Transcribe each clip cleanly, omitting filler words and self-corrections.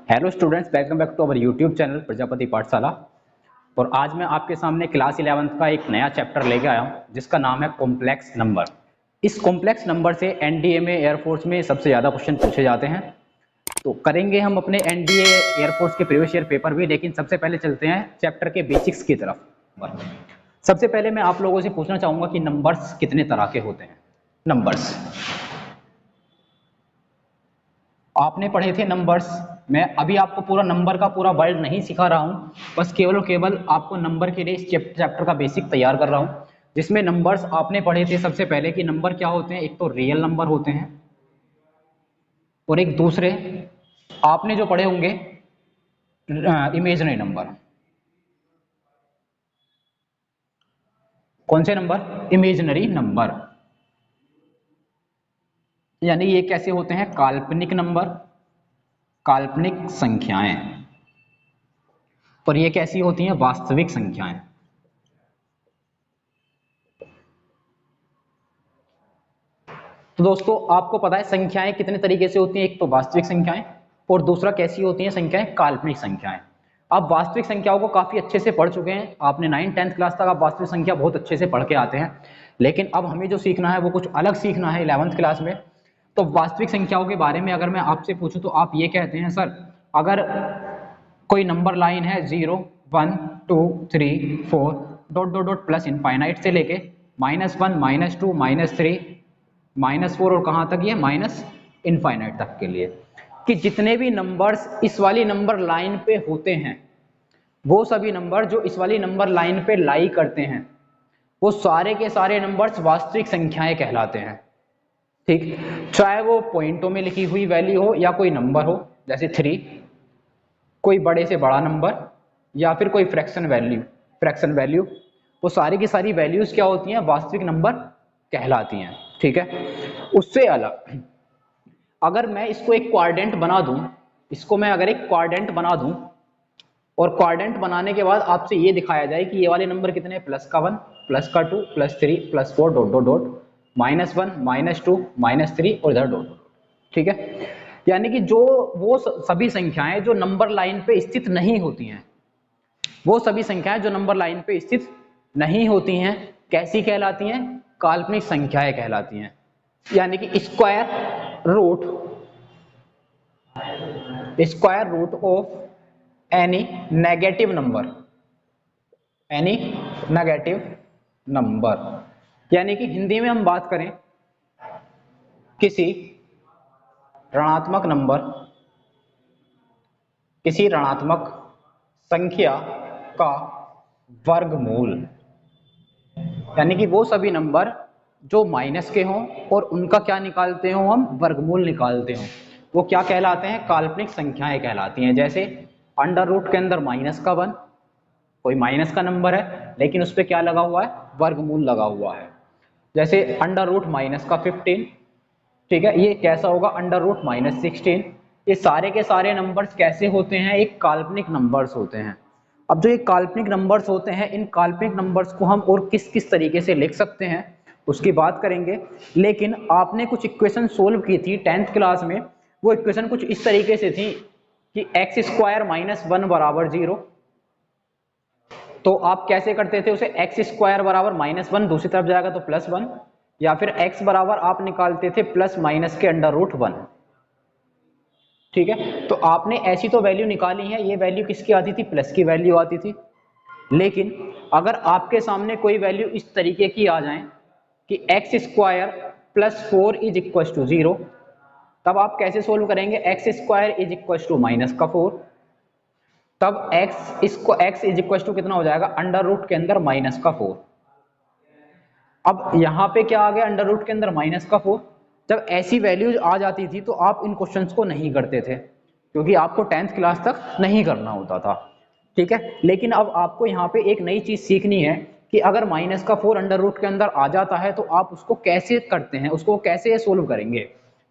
Hello students, welcome back to our YouTube channel Prajapati Pathshala. और आज मैं आपके सामने क्लास 11th का एक नया चैप्टर लेके आया हूं जिसका नाम है कॉम्प्लेक्स नंबर। इस कॉम्प्लेक्स नंबर से एनडीए में एयरफोर्स में सबसे ज़्यादा क्वेश्चन पूछे जाते हैं। तो करेंगे हम अपने एनडीए एयरफोर्स के प्रीवियस ईयर पेपर भी, लेकिन सबसे पहले चलते हैं चैप्टर के बेसिक्स की तरफ। सबसे पहले मैं आप लोगों से पूछना चाहूँगा कि नंबर्स कितने तरह के होते हैं। नंबर्स आपने पढ़े थे नंबर्स। मैं अभी आपको पूरा नंबर का पूरा वर्ड नहीं सिखा रहा हूँ, बस केवल और केवल आपको नंबर के लिए इस चैप्टर का बेसिक तैयार कर रहा हूँ, जिसमें नंबर्स आपने पढ़े थे सबसे पहले कि नंबर क्या होते हैं। एक तो रियल नंबर होते हैं और एक दूसरे आपने जो पढ़े होंगे इमेजिनरी नंबर। कौन से नंबर? इमेजिनरी नंबर, यानी ये कैसे होते हैं? काल्पनिक नंबर, काल्पनिक संख्याएं। और ये कैसी होती हैं? वास्तविक संख्याएं। तो दोस्तों आपको पता है संख्याएं कितने तरीके से होती हैं। एक तो वास्तविक संख्याएं और दूसरा कैसी होती हैं संख्याएं? काल्पनिक संख्याएं। आप वास्तविक संख्याओं को काफी अच्छे से पढ़ चुके हैं, आपने 9th-10th क्लास तक आप वास्तविक संख्या बहुत अच्छे से पढ़ के आते हैं। लेकिन अब हमें जो सीखना है वो कुछ अलग सीखना है 11th क्लास में। तो वास्तविक संख्याओं के बारे में अगर मैं आपसे पूछूं तो आप ये कहते हैं सर, अगर कोई नंबर लाइन है 0 1 2 3 4 dot dot dot plus infinite से लेके -1 -2 -3 -4 और कहाँ तक? ये माइनस इनफाइनाइट तक के लिए, कि जितने भी नंबर्स इस वाली नंबर लाइन पे होते हैं, वो सभी नंबर जो इस वाली नंबर लाइन पे लाई करते हैं, वो सारे के सारे नंबर्स वास्तविक संख्याएं कहलाते हैं। ठीक, चाहे वो पॉइंटों में लिखी हुई वैल्यू हो या कोई नंबर हो, जैसे 3, कोई बड़े से बड़ा नंबर, या फिर कोई फ्रैक्शन वैल्यू, वो सारी की सारी वैल्यूज क्या होती हैं? वास्तविक नंबर कहलाती हैं। ठीक है, उससे अलग अगर मैं इसको एक क्वाड्रेंट बना दूं, इसको मैं अगर एक क्वाड्रेंट बना दूं और क्वाड्रेंट बनाने के बाद आपसे ये दिखाया जाए कि ये वाले नंबर कितने हैं? प्लस का 1, प्लस का 2, plus 3, plus 4 dot dot dot, -1 -2 -3 और इधर डॉट डॉट। ठीक है, यानी कि जो वो सभी संख्याएं जो नंबर लाइन पे स्थित नहीं होती हैं, वो सभी संख्याएं जो नंबर लाइन पे स्थित नहीं होती हैं कैसी कहलाती हैं? काल्पनिक संख्याएं कहलाती हैं। यानी कि square root of any negative number, यानी कि हिंदी में हम बात करें किसी ऋणात्मक नंबर, किसी ऋणात्मक संख्या का वर्गमूल, यानी कि वो सभी नंबर जो माइनस के हों और उनका क्या निकालते हो? हम वर्गमूल निकालते हो, वो क्या कहलाते हैं? काल्पनिक संख्याएं कहलाती हैं। जैसे अंडर रूट के अंदर -1, कोई माइनस का नंबर है लेकिन उस पर क्या लगा हुआ है? वर्गमूल लगा हुआ है। जैसे अंडर रूट -15, ठीक है, ये कैसा होगा? Under root -16। ये सारे के सारे नंबर्स कैसे होते हैं? एक काल्पनिक नंबर्स होते हैं। अब जो ये काल्पनिक नंबर्स होते हैं, इन काल्पनिक नंबर्स को हम और किस किस तरीके से लिख सकते हैं उसकी बात करेंगे। लेकिन आपने कुछ इक्वेशन सोल्व की थी 10th क्लास में, वो इक्वेशन कुछ इस तरीके से थी कि x² -1 बराबर 0। तो आप कैसे करते थे उसे? x² बराबर -1, दूसरी तरफ जाएगा तो +1, या फिर x बराबर आप निकालते थे प्लस माइनस के अंडर रूट 1। ठीक है, तो आपने ऐसी तो वैल्यू निकाली है, ये वैल्यू किसकी आती थी? प्लस की वैल्यू आती थी। लेकिन अगर आपके सामने कोई वैल्यू इस तरीके की आ जाए कि x² + 4 = 0, तब आप कैसे सोल्व करेंगे? x² = -4, तब x = कितना हो जाएगा? अंडर रूट के अंदर -4। अब यहां पे क्या आ गया? अंडर रूट के अंदर -4। जब ऐसी वैल्यूज आ जाती थी तो आप इन क्वेश्चंस को नहीं करते थे, क्योंकि आपको 10th क्लास तक नहीं करना होता था। ठीक है, लेकिन अब आपको यहाँ पे एक नई चीज सीखनी है कि अगर -4 अंडर रूट के अंदर आ जाता है तो आप उसको कैसे करते हैं, उसको कैसे सोल्व करेंगे।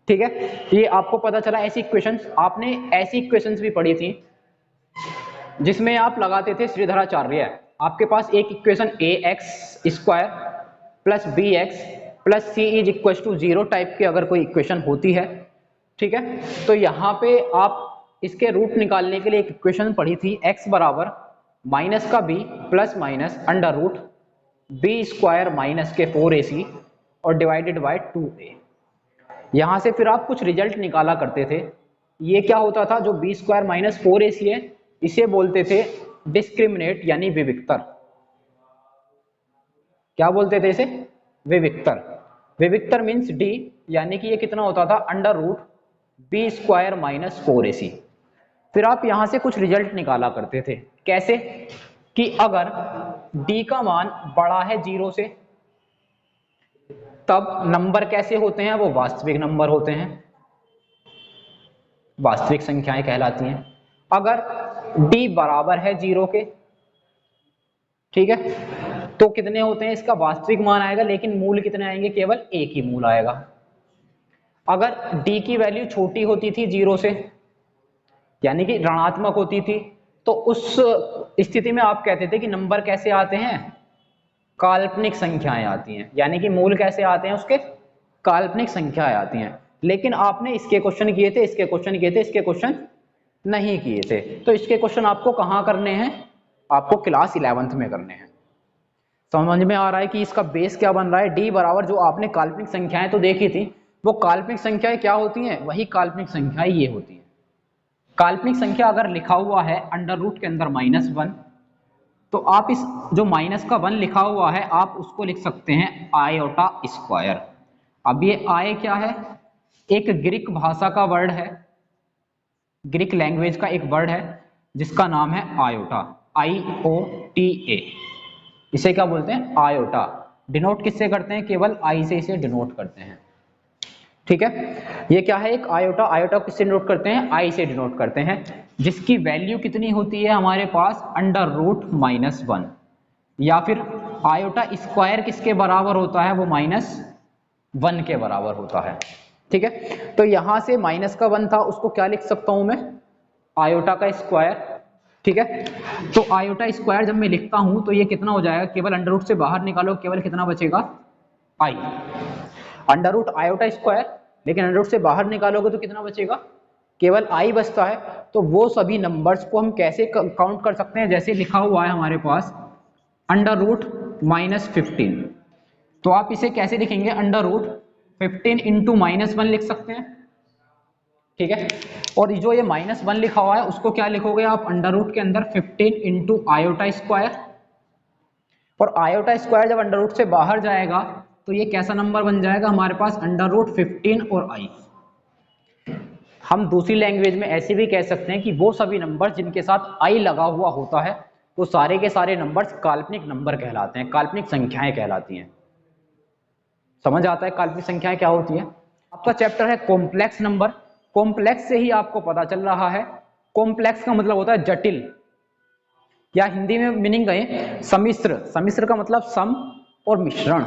ठीक है, ये आपको पता चला। ऐसी इक्वेशंस आपने ऐसी इक्वेशंस भी पढ़ी थी जिसमें आप लगाते थे श्रीधराचार्य। आपके पास एक equation ax² + bx + c = 0 type की अगर कोई इक्वेशन होती है, ठीक है, तो यहाँ पे आप इसके रूट निकालने के लिए एक इक्वेशन पढ़ी थी, x बराबर माइनस का b plus minus under root b square minus के 4ac और डिवाइडेड बाय 2a। यहां से फिर आप कुछ रिजल्ट निकाला करते थे। ये क्या होता था, जो बी स्क्वायर माइनस 4ac है इसे बोलते थे डिस्क्रिमिनेट यानी विविक्तर। क्या बोलते थे इसे? विविक्तर। विविक्तर मीन्स डी, यानी कि ये कितना होता था, under root b square minus 4ac। फिर आप यहां से कुछ रिजल्ट निकाला करते थे। कैसे? कि अगर d का मान बड़ा है 0 से तब नंबर कैसे होते हैं, वो वास्तविक नंबर होते हैं, वास्तविक संख्याएं कहलाती हैं। अगर d बराबर है 0 के, ठीक है, तो कितने होते हैं, इसका वास्तविक मान आएगा, लेकिन मूल कितने आएंगे, केवल एक ही मूल आएगा। अगर d की वैल्यू छोटी होती थी 0 से, यानी कि ऋणात्मक होती थी, तो उस स्थिति में आप कहते थे कि नंबर कैसे आते हैं, काल्पनिक संख्याएं आती हैं, यानी कि मूल कैसे आते हैं उसके, काल्पनिक संख्याएं आती हैं। लेकिन आपने इसके क्वेश्चन किए थे, इसके क्वेश्चन किए थे, इसके क्वेश्चन नहीं किए थे। तो इसके क्वेश्चन आपको कहाँ करने हैं, आपको क्लास 11th में करने हैं। समझ में आ रहा है कि इसका बेस क्या बन रहा है। डी बराबर जो आपने काल्पनिक संख्याएं तो देखी थी, वो काल्पनिक संख्याएं क्या होती हैं, वही काल्पनिक संख्याएं ये होती हैं। काल्पनिक संख्या अगर लिखा हुआ है अंडर रूट के अंदर -1, तो आप इस जो माइनस का 1 लिखा हुआ है आप उसको लिख सकते हैं आयोटा स्क्वायर। अब ये आय क्या है, एक ग्रीक भाषा का वर्ड है, ग्रीक लैंग्वेज का एक वर्ड है जिसका नाम है आयोटा, IOTA। इसे क्या बोलते हैं, आयोटा। डिनोट किससे करते हैं, केवल आई से इसे डिनोट करते हैं, ठीक है। ये क्या है, एक आयोटा। आयोटा किससे डिनोट करते हैं, आई से डिनोट करते हैं, जिसकी वैल्यू कितनी होती है हमारे पास, अंडर रूट -1। या फिर आयोटा स्क्वायर किसके बराबर होता है, वो -1 के बराबर होता है, ठीक है। तो यहां से माइनस का 1 था, उसको क्या लिख सकता हूं मैं, आयोटा का स्क्वायर, ठीक है। तो आयोटा स्क्वायर जब मैं लिखता हूं तो ये कितना हो जाएगा, केवल अंडर रूट से बाहर निकालो, केवल कितना बचेगा, आई, अंडर रूट आयोटा स्क्वायर, लेकिन अंडर रूट से बाहर निकालोगे तो कितना बचेगा, केवल आई बचता है। तो वो सभी नंबर्स को हम कैसे काउंट कर सकते हैं, जैसे लिखा हुआ है हमारे पास अंडर रूट -15, तो आप इसे कैसे लिखेंगे, अंडर रूट 15 इंटू -1 लिख सकते हैं, ठीक है। और जो ये -1 लिखा हुआ है उसको क्या लिखोगे आप, अंडर रूट के अंदर 15 इंटू आयोटा स्क्वायर, और आयोटा स्क्वायर जब अंडर रूट से बाहर जाएगा तो ये कैसा नंबर बन जाएगा हमारे पास, अंडर रूट 15 और आई। हम दूसरी लैंग्वेज में ऐसे भी कह सकते हैं कि वो सभी नंबर जिनके साथ आई लगा हुआ होता है वो सारे के सारे नंबर्स काल्पनिक नंबर कहलाते हैं, काल्पनिक संख्याएं कहलाती हैं। समझ आता है काल्पनिक संख्याएं क्या होती है। आपका चैप्टर है कॉम्प्लेक्स नंबर। कॉम्प्लेक्स से ही आपको पता चल रहा है, कॉम्प्लेक्स का मतलब होता है जटिल, या हिंदी में मीनिंग कहें सम्मिश्र। सम्मिश्र का मतलब सम और मिश्रण,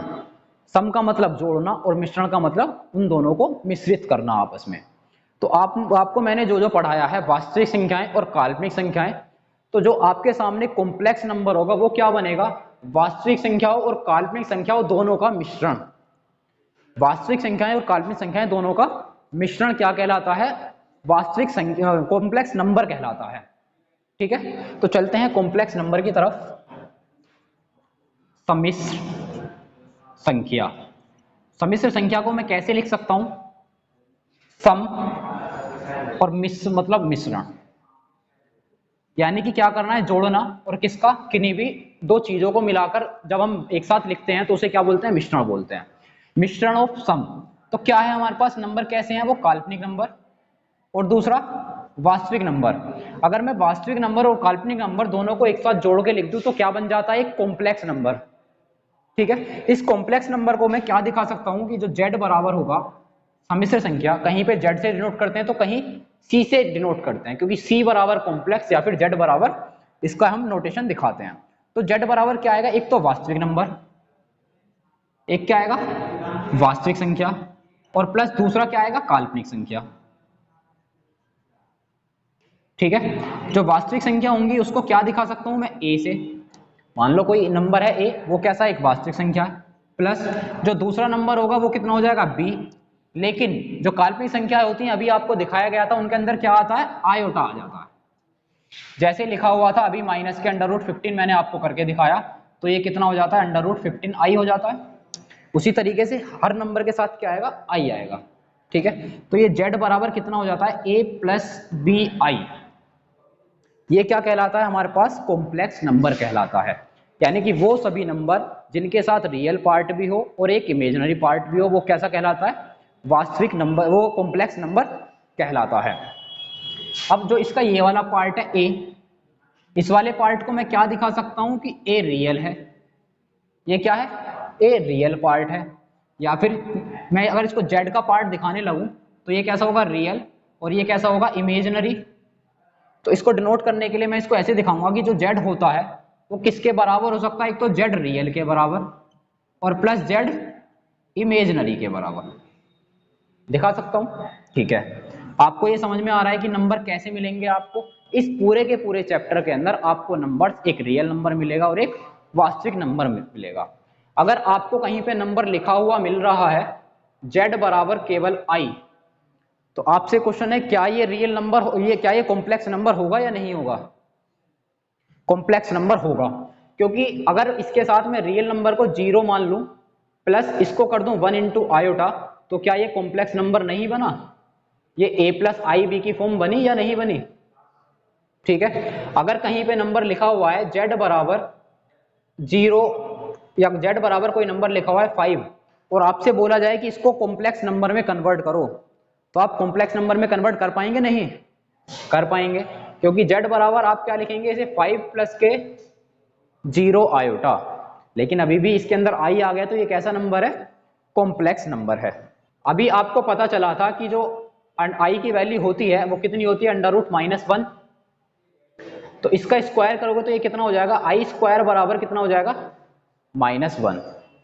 सम का मतलब जोड़ना और मिश्रण का मतलब उन दोनों को मिश्रित करना आपस में। तो आपको मैंने जो जो पढ़ाया है, वास्तविक संख्याएं और काल्पनिक संख्याएं, तो जो आपके सामने कॉम्प्लेक्स नंबर होगा वो क्या बनेगा, वास्तविक संख्याओं और काल्पनिक संख्याओं दोनों का मिश्रण। वास्तविक संख्याएं और काल्पनिक संख्याएं दोनों का मिश्रण क्या कहलाता है, वास्तविक संख्या, कॉम्प्लेक्स नंबर कहलाता है, ठीक है। तो चलते हैं कॉम्प्लेक्स नंबर की तरफ। सम्मिश्र संख्या, सम्मिश्र संख्या को मैं कैसे लिख सकता हूं, सम और मिश्र मतलब मिश्रण, यानी कि क्या करना है, जोड़ना, और किसका, किन्हीं भी दो चीजों को मिलाकर जब हम एक साथ लिखते हैं तो उसे क्या बोलते हैं, मिश्रण बोलते हैं, मिश्रण ऑफ सम। तो क्या है हमारे पास, नंबर कैसे हैं, वो काल्पनिक नंबर, और दूसरा वास्तविक नंबर। अगर मैं वास्तविक नंबर और काल्पनिक नंबर दोनों को एक साथ जोड़ के लिख दूं तो क्या बन जाता है, एक कॉम्प्लेक्स नंबर, ठीक है। इस कॉम्प्लेक्स नंबर को मैं क्या दिखा सकता हूं कि जो z बराबर होगा, सम्मिश्र संख्या कहीं पे z से डिनोट करते हैं तो कहीं c से डिनोट करते हैं, क्योंकि c बराबर कॉम्प्लेक्स या फिर z बराबर, इसका हम नोटेशन दिखाते हैं। तो z बराबर क्या आएगा, एक तो वास्तविक नंबर, एक क्या आएगा, वास्तविक संख्या, और प्लस दूसरा क्या आएगा, काल्पनिक संख्या, ठीक है। जो वास्तविक संख्या होंगी उसको क्या दिखा सकता हूं मैं, a से, मान लो कोई नंबर है a, वो कैसा, एक वास्तविक संख्या है, प्लस जो दूसरा नंबर होगा वो कितना हो जाएगा, b, लेकिन जो काल्पनिक संख्या होती हैं अभी आपको दिखाया गया था उनके अंदर क्या आता है, आयोटा आ जाता है। जैसे लिखा हुआ था अभी माइनस के √15 मैंने आपको करके दिखाया, तो ये कितना हो जाता है, √15i हो जाता है। उसी तरीके से हर नंबर के साथ क्या आएगा, i आएगा। ठीक है, तो ये z बराबर कितना हो जाता है, a + bi। ये क्या कहलाता है हमारे पास, कॉम्प्लेक्स नंबर कहलाता है। यानी कि वो सभी नंबर जिनके साथ रियल पार्ट भी हो और एक इमेजिनरी पार्ट भी हो, वो कैसा कहलाता है, वास्तविक नंबर, वो कॉम्प्लेक्स नंबर कहलाता है। अब जो इसका ये वाला पार्ट है a, इस वाले पार्ट को मैं क्या दिखा सकता हूं कि a रियल है। ये क्या है, a रियल पार्ट है। या फिर मैं अगर इसको z का पार्ट दिखाने लगूं तो ये कैसा होगा, रियल, और ये कैसा होगा, इमेजिनरी। तो इसको डिनोट करने के लिए मैं इसको ऐसे दिखाऊंगा कि जो z होता है वो किसके बराबर हो सकता है, एक तो z रियल के बराबर और प्लस z इमेजिनरी के बराबर दिखा सकता हूं। ठीक है, आपको ये समझ में आ रहा है कि नंबर कैसे मिलेंगे आपको। इस पूरे के पूरे चैप्टर के अंदर आपको नंबर्स, एक रियल नंबर मिलेगा और एक वास्तविक नंबर मिलेगा। अगर आपको कहीं पे नंबर लिखा हुआ मिल रहा है z बराबर केवल i, तो आपसे क्वेश्चन है क्या ये रियल नंबर, ये क्या ये कॉम्प्लेक्स नंबर होगा या नहीं होगा, कॉम्प्लेक्स नंबर होगा। क्योंकि अगर इसके साथ में रियल नंबर को 0 मान लूं प्लस इसको कर दूं 1 × आयोटा, तो क्या ये कॉम्प्लेक्स नंबर नहीं बना, ये a + ib की फॉर्म बनी या नहीं बनी। ठीक है, अगर कहीं पे नंबर लिखा हुआ है z बराबर 0 या z बराबर कोई नंबर लिखा हुआ है 5 और आपसे बोला जाए कि इसको कॉम्प्लेक्स नंबर में कन्वर्ट करो, तो आप कॉम्प्लेक्स नंबर में कन्वर्ट कर पाएंगे, नहीं कर पाएंगे। क्योंकि z बराबर आप क्या लिखेंगे, इसे 5 + के 0 आयोटा। लेकिन अभी भी इसके अंदर i आ गया, तो ये कैसा नंबर है, कॉम्प्लेक्स नंबर है। अभी आपको पता चला था कि जो i की वैल्यू होती है वो कितनी होती है, √-1। तो इसका स्क्वायर करोगे तो ये कितना हो जाएगा, i² बराबर कितना हो जाएगा, -1।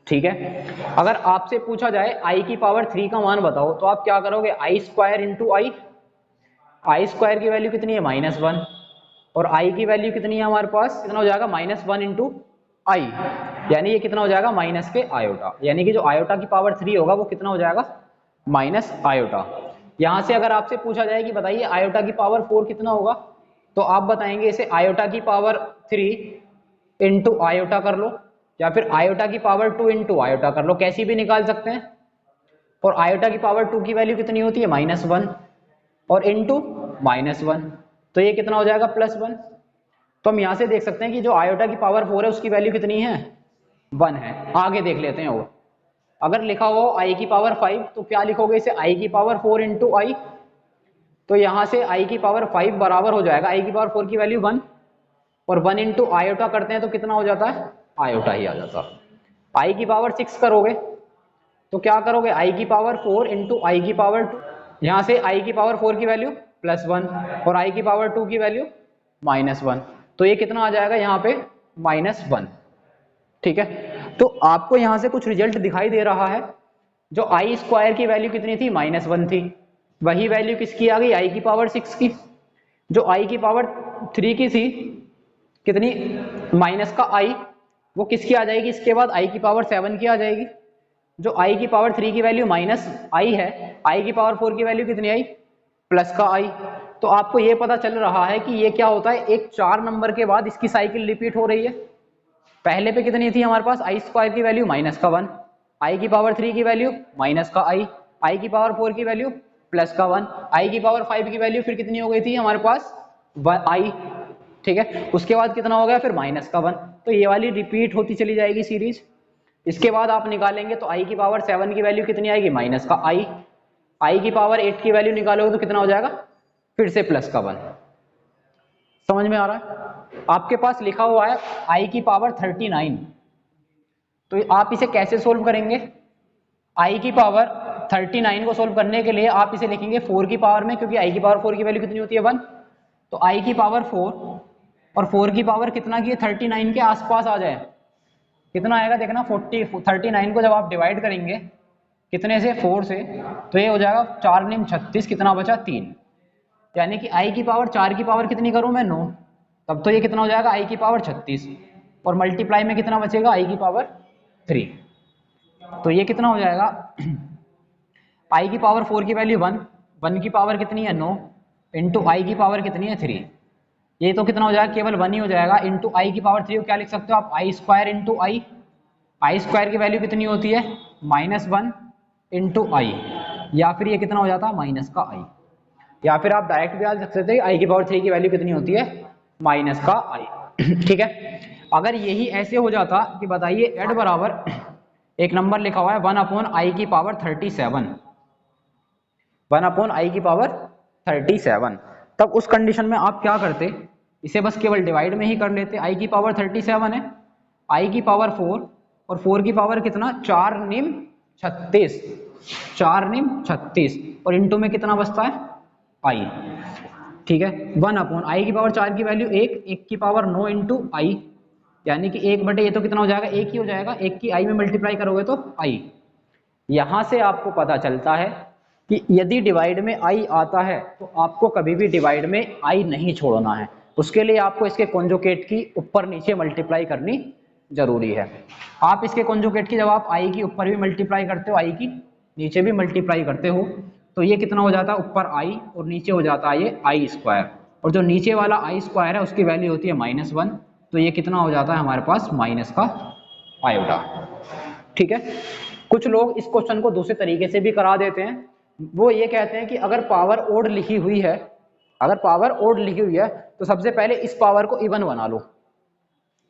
ठीक है, अगर आपसे पूछा जाए i की पावर 3 का मान बताओ, तो आप क्या करोगे, i² × i स्क्वायर की वैल्यू कितनी है, -1, और i की वैल्यू कितनी है हमारे पास, कितना हो जाएगा, -1 × i, यानी ये कितना हो जाएगा, माइनस के आयोटा। यानी कि जो आयोटा की पावर 3 होगा वो कितना हो जाएगा, माइनस आयोटा। यहां से अगर आपसे पूछा जाए कि बताइए आयोटा की पावर 4 कितना होगा, तो आप बताएंगे इसे आयोटा की पावर 3 × आयोटा कर लो, या फिर आयोटा की पावर 2 × आयोटा कर लो, कैसी भी निकाल सकते हैं। और आयोटा की पावर 2 की वैल्यू कितनी होती है, -1, और इंटू -1, तो ये कितना हो जाएगा, +1। तो हम यहां से देख सकते हैं कि जो आयोटा की पावर 4 है उसकी वैल्यू कितनी है, 1 है। आगे देख लेते हैं, और अगर लिखा हो i की पावर 5 तो क्या लिखोगे, इसे i की पावर 4 × i, तो यहां से i की पावर 5 बराबर हो जाएगा i की पावर 4 की वैल्यू 1, और 1 × आयोटा करते हैं तो कितना हो जाता है, आयोटा ही आ जाता है। i की पावर 6 करोगे तो क्या करोगे, i की पावर 4 × i की पावर 2, यहां से i की पावर 4 की वैल्यू +1 और i की पावर 2 की वैल्यू -1, तो ये कितना आ जाएगा यहाँ पे, -1। ठीक है, तो आपको यहां से कुछ रिजल्ट दिखाई दे रहा है। जो i² की वैल्यू कितनी थी, -1 थी, वही वैल्यू किसकी आ गई, i की पावर 6 की। जो i की पावर 3 की थी, कितनी, माइनस का i, वो किसकी आ जाएगी, इसके बाद i की पावर 7 की आ जाएगी। जो i की पावर 3 की वैल्यू -i है, i की पावर 4 की वैल्यू कितनी आई, प्लस का i। तो आपको ये पता चल रहा है कि ये क्या होता है, एक 4 नंबर के बाद इसकी साइकिल रिपीट हो रही है। पहले पे कितनी थी हमारे पास, i² की वैल्यू -1, i की पावर 3 की वैल्यू -i की पावर 4 की वैल्यू +1, i की पावर 5 की वैल्यू फिर कितनी हो गई थी हमारे पास, i। ठीक है, उसके बाद कितना हो गया, फिर -1। तो ये वाली रिपीट होती चली जाएगी सीरीज। इसके बाद आप निकालेंगे तो i की पावर 7 की वैल्यू कितनी आएगी, -i की पावर 8 की वैल्यू निकालोगे तो कितना हो जाएगा, फिर से +1। समझ में आ रहा है। आपके पास लिखा हुआ है i की पावर 39, तो आप इसे कैसे सोल्व करेंगे, i की पावर 39 को सोल्व करने के लिए आप इसे लिखेंगे 4 की पावर में, क्योंकि i की पावर 4 की वैल्यू कितनी होती है, 1। तो i की पावर 4 और 4 की पावर कितना की 39 के आसपास आ जाए, कितना आएगा देखना, 39 को जब आप डिवाइड करेंगे कितने से, 4 से, तो ये हो जाएगा 4 × 36, कितना बचा, 3। यानी कि i की पावर 4 की पावर कितनी करूं मैं, 9, तब तो ये कितना हो जाएगा, i की पावर 36, और मल्टीप्लाई में कितना बचेगा, i की पावर 3, तो ये कितना हो जाएगा, आई की पावर 4 की वैल्यू 1, 1 की पावर कितनी है 9, इंटू आई की पावर कितनी है 3, ये तो कितना हो जाएगा केवल 1 ही हो जाएगा, इंटू आई की पावर 3 को क्या लिख सकते हो आप आई स्क्वायर इंटू आई स्क्वायर की वैल्यू कितनी होती है -1 इंटू आई, या फिर ये कितना हो जाता है माइनस का आई, या फिर आप डायरेक्ट भी लिख सकते हैं आई की पावर 3 की वैल्यू कितनी होती है माइनस का आई। ठीक है, अगर यही ऐसे हो जाता कि बताइए एड बराबर एक नंबर लिखा हुआ है 1/i की पावर 37, 1/i की पावर 37, तब उस कंडीशन में आप क्या करते, इसे बस केवल डिवाइड में ही कर लेते, i की पावर 37 है, i की पावर 4 और 4 की पावर कितना 4 निम 36, 4 निम 36 और इंटू में कितना बचता है i। ठीक है, 1/i की पावर 4 की वैल्यू 1, 1 की पावर 9 इंटू आई, यानी कि 1 बटे ये तो कितना हो जाएगा 1 ही हो जाएगा, 1 की i में मल्टीप्लाई करोगे तो i। यहां से आपको पता चलता है कि यदि डिवाइड में i आता है तो आपको कभी भी डिवाइड में i नहीं छोड़ना है, उसके लिए आपको इसके कॉन्जुगेट की ऊपर नीचे मल्टीप्लाई करनी जरूरी है। आप इसके कॉन्जुगेट की जब आप i की ऊपर भी मल्टीप्लाई करते हो i की नीचे भी मल्टीप्लाई करते हो तो ये कितना हो जाता है ऊपर i और नीचे हो जाता है ये आई स्क्वायर, और जो नीचे वाला आई स्क्वायर है उसकी वैल्यू होती है -1, तो ये कितना हो जाता है हमारे पास माइनस का आयोटा। ठीक है, कुछ लोग इस क्वेश्चन को दूसरे तरीके से भी करा देते हैं, वो ये कहते हैं कि अगर पावर ओड लिखी हुई है, अगर पावर ओड लिखी हुई है तो सबसे पहले इस पावर को इवन बना लो।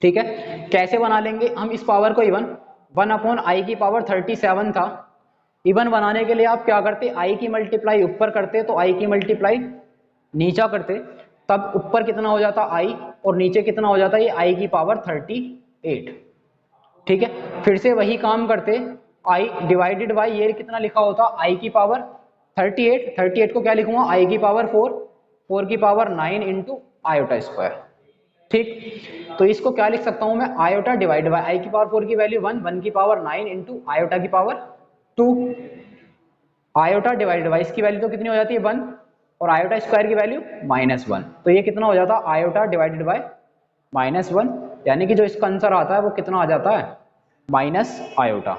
ठीक है, कैसे बना लेंगे हम इस पावर को इवन, 1/i की पावर 37 था, इवन बनाने के लिए आप क्या करते i की मल्टीप्लाई ऊपर करते तो i की मल्टीप्लाई नीचा करते, तब ऊपर कितना हो जाता i और नीचे कितना हो जाता ये i की पावर 38। ठीक है, फिर से वही काम करते, i डिवाइडेड बाई ये कितना लिखा होता i की पावर 38, 38 को क्या लिखूंगा i की पावर 4, 4 की पावर 9 इंटू आयोटा स्क्वायर। ठीक, तो इसको क्या लिख सकता हूं मैं आयोटा डिवाइड बाई आई की पावर 4 की वैल्यू 1, 1 की पावर 9 इंटू आयोटा की पावर 2, आयोटा डिवाइड बाई इसकी वैल्यू तो कितनी हो जाती है 1 और आयोटा स्क्वायर की वैल्यू -1, तो ये कितना हो जाता है आयोटा डिवाइडेड बाई -1, यानी कि जो इसका आंसर आता है वो कितना आ जाता है माइनस आयोटा।